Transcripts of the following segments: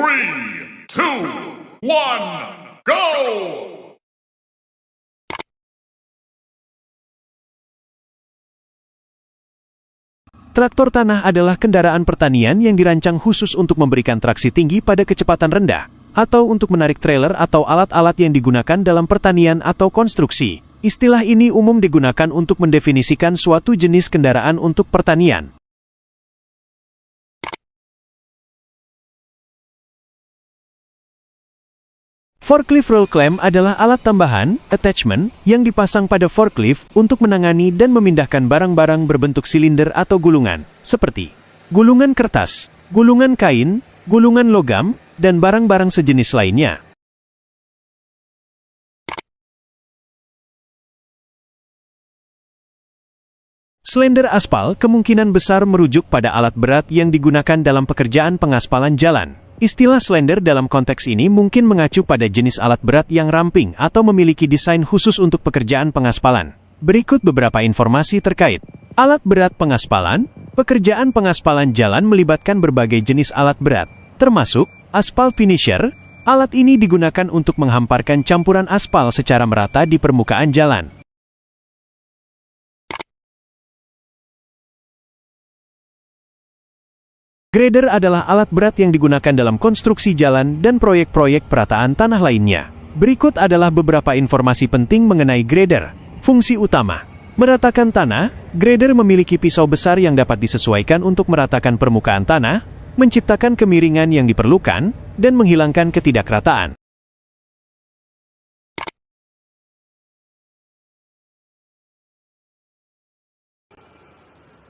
3, 2, 1, go! Traktor tanah adalah kendaraan pertanian yang dirancang khusus untuk memberikan traksi tinggi pada kecepatan rendah, atau untuk menarik trailer atau alat-alat yang digunakan dalam pertanian atau konstruksi. Istilah ini umum digunakan untuk mendefinisikan suatu jenis kendaraan untuk pertanian. Forklift roll clamp adalah alat tambahan, attachment, yang dipasang pada forklift untuk menangani dan memindahkan barang-barang berbentuk silinder atau gulungan, seperti gulungan kertas, gulungan kain, gulungan logam, dan barang-barang sejenis lainnya. Slender aspal kemungkinan besar merujuk pada alat berat yang digunakan dalam pekerjaan pengaspalan jalan. Istilah slender dalam konteks ini mungkin mengacu pada jenis alat berat yang ramping atau memiliki desain khusus untuk pekerjaan pengaspalan. Berikut beberapa informasi terkait alat berat pengaspalan. Pekerjaan pengaspalan jalan melibatkan berbagai jenis alat berat, termasuk aspal finisher. Alat ini digunakan untuk menghamparkan campuran aspal secara merata di permukaan jalan. Grader adalah alat berat yang digunakan dalam konstruksi jalan dan proyek-proyek perataan tanah lainnya. Berikut adalah beberapa informasi penting mengenai grader. Fungsi utama: meratakan tanah. Grader memiliki pisau besar yang dapat disesuaikan untuk meratakan permukaan tanah, menciptakan kemiringan yang diperlukan, dan menghilangkan ketidakrataan.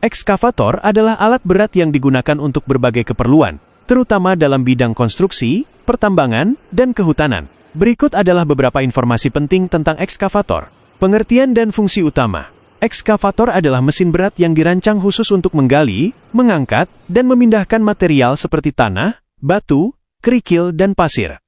Ekskavator adalah alat berat yang digunakan untuk berbagai keperluan, terutama dalam bidang konstruksi, pertambangan, dan kehutanan. Berikut adalah beberapa informasi penting tentang ekskavator. Pengertian dan fungsi utama. Ekskavator adalah mesin berat yang dirancang khusus untuk menggali, mengangkat, dan memindahkan material seperti tanah, batu, kerikil, dan pasir.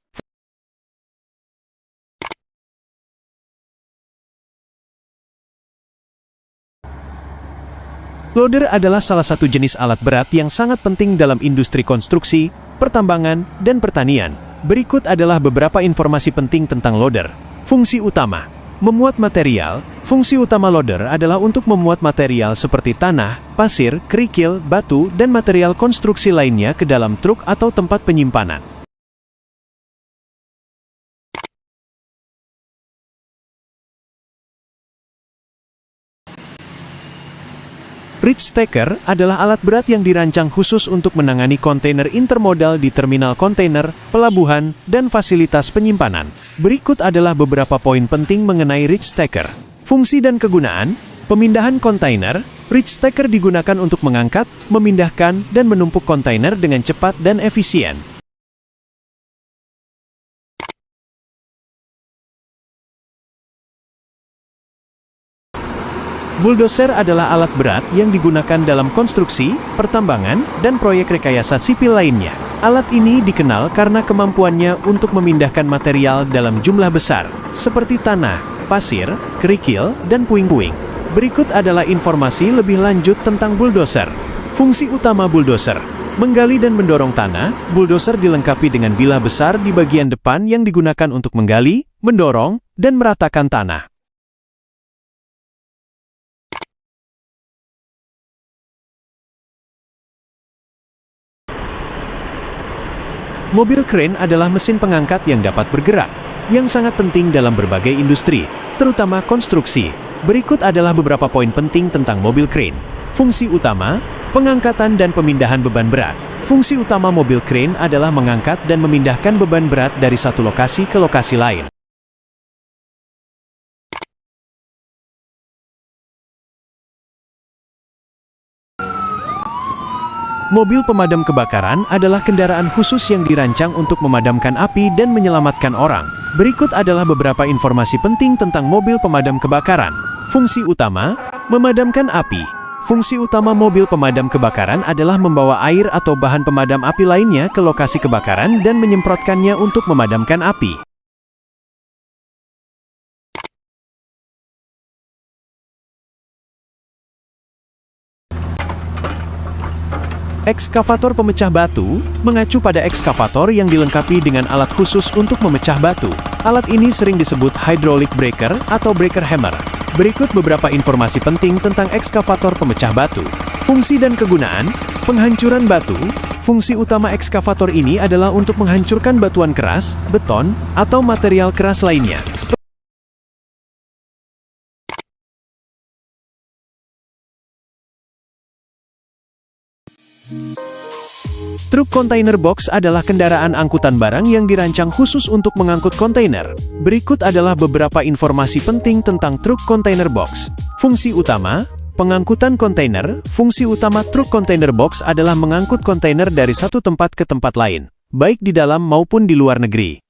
Loader adalah salah satu jenis alat berat yang sangat penting dalam industri konstruksi, pertambangan, dan pertanian. Berikut adalah beberapa informasi penting tentang loader. Fungsi utama: memuat material. Fungsi utama loader adalah untuk memuat material seperti tanah, pasir, kerikil, batu, dan material konstruksi lainnya ke dalam truk atau tempat penyimpanan. Reach stacker adalah alat berat yang dirancang khusus untuk menangani kontainer intermodal di terminal kontainer, pelabuhan, dan fasilitas penyimpanan. Berikut adalah beberapa poin penting mengenai reach stacker. Fungsi dan kegunaan: pemindahan kontainer. Reach stacker digunakan untuk mengangkat, memindahkan, dan menumpuk kontainer dengan cepat dan efisien. Bulldozer adalah alat berat yang digunakan dalam konstruksi, pertambangan, dan proyek rekayasa sipil lainnya. Alat ini dikenal karena kemampuannya untuk memindahkan material dalam jumlah besar, seperti tanah, pasir, kerikil, dan puing-puing. Berikut adalah informasi lebih lanjut tentang bulldozer. Fungsi utama bulldozer: menggali dan mendorong tanah. Bulldozer dilengkapi dengan bilah besar di bagian depan yang digunakan untuk menggali, mendorong, dan meratakan tanah. Mobil crane adalah mesin pengangkat yang dapat bergerak, yang sangat penting dalam berbagai industri, terutama konstruksi. Berikut adalah beberapa poin penting tentang mobil crane. Fungsi utama: pengangkatan dan pemindahan beban berat. Fungsi utama mobil crane adalah mengangkat dan memindahkan beban berat dari satu lokasi ke lokasi lain. Mobil pemadam kebakaran adalah kendaraan khusus yang dirancang untuk memadamkan api dan menyelamatkan orang. Berikut adalah beberapa informasi penting tentang mobil pemadam kebakaran. Fungsi utama: memadamkan api. Fungsi utama mobil pemadam kebakaran adalah membawa air atau bahan pemadam api lainnya ke lokasi kebakaran dan menyemprotkannya untuk memadamkan api. Ekskavator pemecah batu mengacu pada ekskavator yang dilengkapi dengan alat khusus untuk memecah batu. Alat ini sering disebut hydraulic breaker atau breaker hammer. Berikut beberapa informasi penting tentang ekskavator pemecah batu. Fungsi dan kegunaan: penghancuran batu. Fungsi utama ekskavator ini adalah untuk menghancurkan batuan keras, beton, atau material keras lainnya. Truk kontainer box adalah kendaraan angkutan barang yang dirancang khusus untuk mengangkut kontainer. Berikut adalah beberapa informasi penting tentang truk kontainer box. Fungsi utama: pengangkutan kontainer. Fungsi utama truk kontainer box adalah mengangkut kontainer dari satu tempat ke tempat lain, baik di dalam maupun di luar negeri.